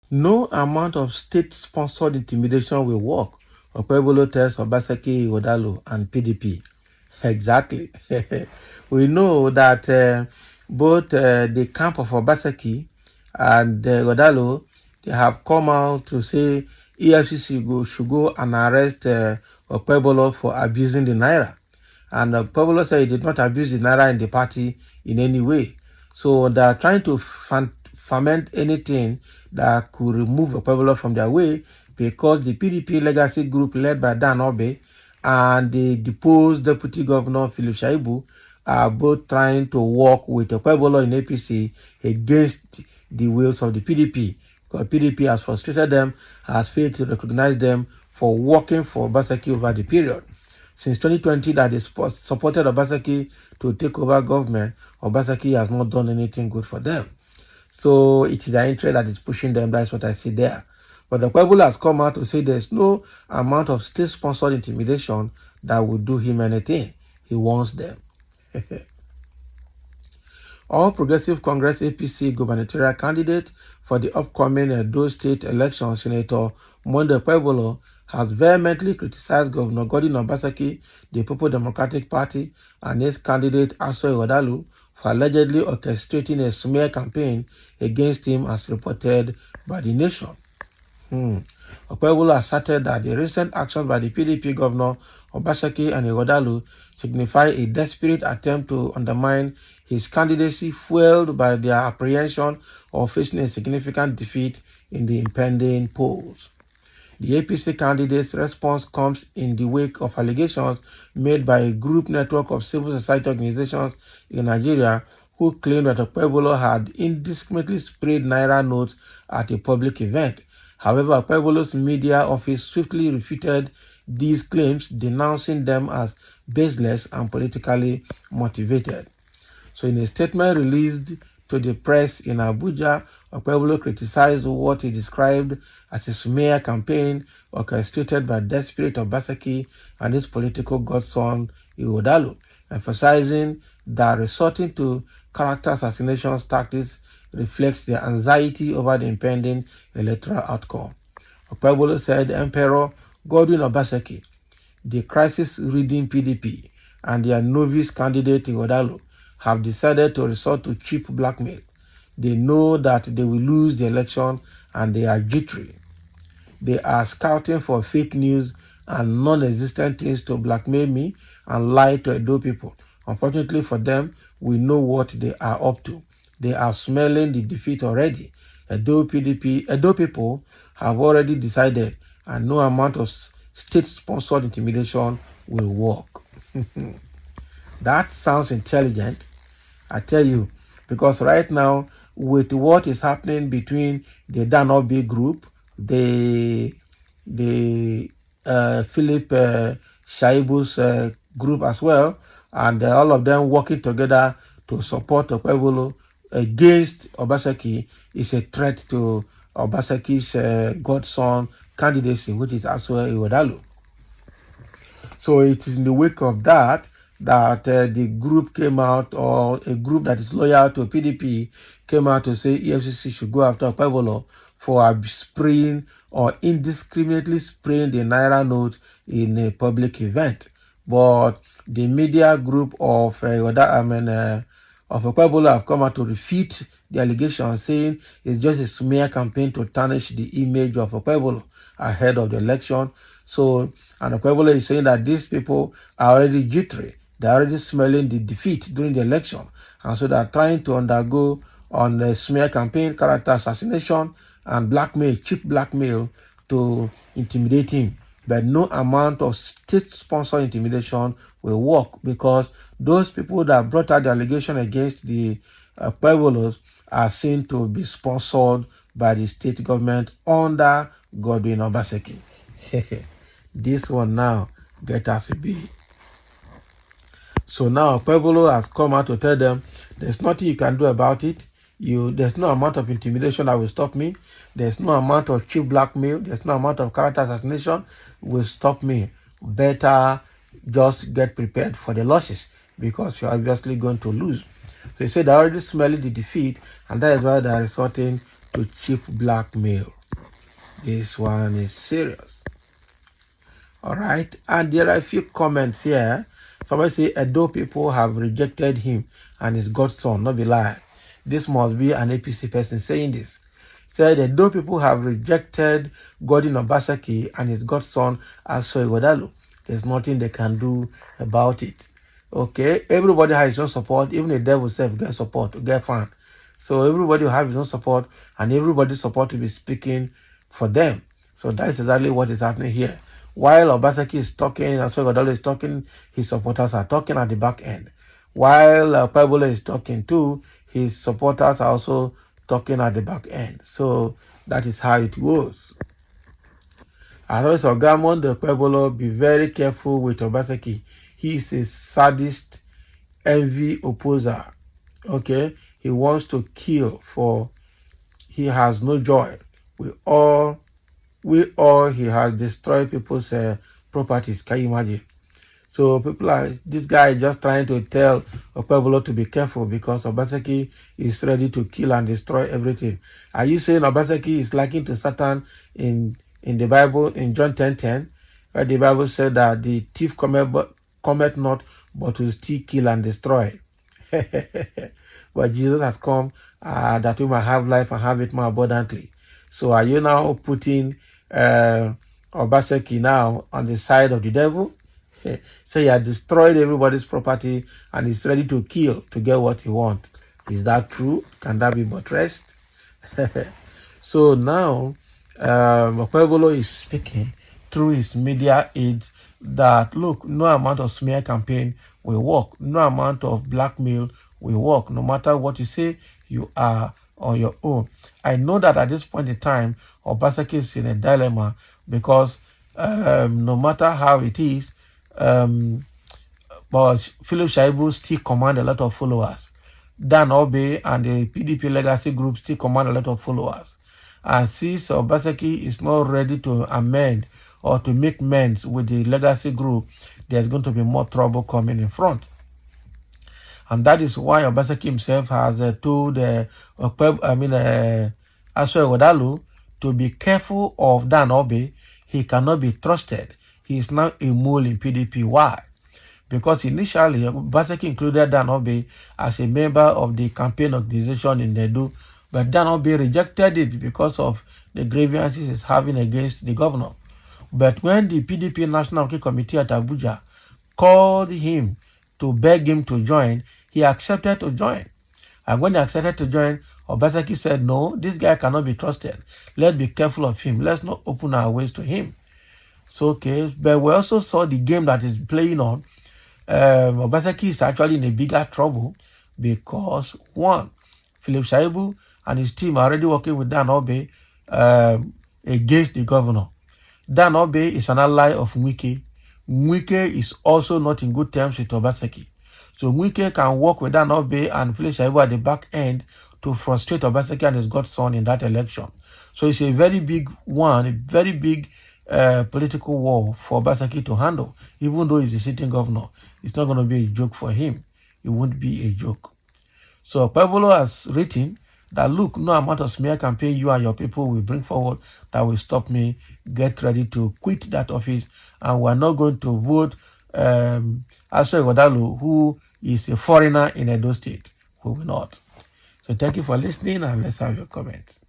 No amount of state-sponsored intimidation will work. Okpebholo tells Obaseki, Ighodalo, and PDP. Exactly. We know that both the camp of Obaseki and Ighodalo, they have come out to say EFCC should go and arrest Okpebholo for abusing the Naira. And Okpebholo said he did not abuse the Naira in the party in any way. So they are trying to ferment anything that could remove Okpebholo from their way, because the PDP legacy group led by Dan Obe and the deposed Deputy Governor Philip Shaibu are both trying to work with Okpebholo in APC against the wills of the PDP, because PDP has frustrated them, has failed to recognize them for working for Obaseki over the period. Since 2020 that they supported Obaseki to take over government, Obaseki has not done anything good for them. So it is their interest that is pushing them. That's what I see there. But the Okpebholo has come out to say there's no amount of state-sponsored intimidation that will do him anything. He wants them. All Progressive Congress APC gubernatorial candidate for the upcoming Edo State election, Senator Monday Okpebholo, has vehemently criticized Governor Godwin Obaseki, the People's Democratic Party, and its candidate Aso Ighodalo for allegedly orchestrating a smear campaign against him, as reported by The Nation. Okpebholo asserted that the recent actions by the PDP governor Obaseki and Ighodalo signify a desperate attempt to undermine his candidacy, fueled by their apprehension of facing a significant defeat in the impending polls. The APC candidate's response comes in the wake of allegations made by a group network of civil society organizations in Nigeria who claimed that Okpebholo had indiscriminately sprayed Naira notes at a public event. However, Okpebholo's media office swiftly refuted these claims, denouncing them as baseless and politically motivated. So in a statement released to the press in Abuja, Okpebholo criticized what he described as a smear campaign orchestrated by desperate Obaseki and his political godson Ighodalo, emphasizing that resorting to character assassination tactics reflects their anxiety over the impending electoral outcome. Okpebholo said Emperor Godwin Obaseki, the crisis-ridden PDP, and their novice candidate Ighodalo have decided to resort to cheap blackmail. They know that they will lose the election and they are jittery. They are scouting for fake news and non-existent things to blackmail me and lie to Edo people. Unfortunately for them, we know what they are up to. They are smelling the defeat already. Edo people have already decided, and no amount of state-sponsored intimidation will work. That sounds intelligent, I tell you, because right now, with what is happening between the Danobi group, the Philip Shaibu's group as well, and all of them working together to support Okpebholo against Obaseki, is a threat to Obaseki's godson candidacy, which is also Ighodalo. So it is in the wake of that the group came out, or a group that is loyal to PDP came out to say EFCC should go after Okpebholo for spraying or indiscriminately spraying the Naira note in a public event. But the media group of Okpebholo have come out to refute the allegation, saying it's just a smear campaign to tarnish the image of Okpebholo ahead of the election. So, and Okpebholo is saying that these people are already jittery. They're already smelling the defeat during the election. And so they're trying to undergo on a smear campaign, character assassination, and blackmail, cheap blackmail to intimidate him. But no amount of state-sponsored intimidation will work, because those people that brought out the allegation against the Okpebholos are seen to be sponsored by the state government under Godwin Obaseki. This one now get us a B. So now Okpebholo has come out to tell them there's nothing you can do about it. There's no amount of intimidation that will stop me. There's no amount of cheap blackmail. There's no amount of character assassination will stop me. Better just get prepared for the losses, because you're obviously going to lose. So he said they're already smelling the defeat, and that is why they're resorting to cheap blackmail. This one is serious. All right. And there are a few comments here. Somebody say, Edo people have rejected him and his godson. Not be lie. This must be an APC person saying this. Said Edo people have rejected Godwin Obaseki and his godson as Ighodalo. There's nothing they can do about it. Okay. Everybody has his own support. Even the devil self get support, get fan. So everybody will have his own support, and everybody's support will be speaking for them. So that's exactly what is happening here. While Obaseki is talking, and so Ighodalo is talking, his supporters are talking at the back end. While Okpebholo is talking too, his supporters are also talking at the back end. So that is how it goes. As always, Ogamon Okpebholo, be very careful with Obaseki. He is a sadist, envy opposer. Okay, he wants to kill for. He has no joy. We all, he has destroyed people's properties. Can you imagine? So people are, this guy is just trying to tell Okpebholo to be careful because Obaseki is ready to kill and destroy everything. Are you saying Obaseki is likened to Satan in the Bible, in John 10:10, where the Bible said that the thief cometh not, but will steal, kill, and destroy? But Jesus has come that we might have life and have it more abundantly. So are you now putting Obaseki now on the side of the devil? So he had destroyed everybody's property and he's ready to kill to get what he wants. Is that true? Can that be buttressed? So now Okpebholo is speaking through his media aides that, look, no amount of smear campaign will work. No amount of blackmail will work. No matter what you say, you are on your own. I know that at this point in time, Obaseki is in a dilemma because no matter how it is, but Philip Shaibu still command a lot of followers. Dan Obe and the PDP legacy group still command a lot of followers. And since Obaseki is not ready to amend or to make amends with the legacy group, there's going to be more trouble coming in front. And that is why Obaseki himself has told Ighodalo to be careful of Dan Obe. He cannot be trusted. He is now a mole in PDP. Why? Because initially, Obaseki included Dan Obe as a member of the campaign organization in Edo, but Dan Obe rejected it because of the grievances he's having against the governor. But when the PDP National Working Committee at Abuja called him to beg him to join, he accepted to join. And when he accepted to join, Obaseki said, no, this guy cannot be trusted. Let's be careful of him. Let's not open our ways to him. So, okay, but we also saw the game that is playing on. Obaseki is actually in a bigger trouble because, one, Philip Shaibu and his team are already working with Dan Obe against the governor. Dan Obe is an ally of Wike. Wike is also not in good terms with Obaseki. So Wike can work with Dan Obe and Philip Shaibu at the back end to frustrate Obaseki and his godson in that election. So it's a very big one, a very big political war for Obaseki to handle. Even though he's a sitting governor, it's not going to be a joke for him. It won't be a joke. So Okpebholo has written that, look, no amount of smear campaign you and your people will bring forward that will stop me. Get ready to quit that office, and we're not going to vote Ighodalo, who is a foreigner in Edo State. We will not. So thank you for listening, and let's have your comments.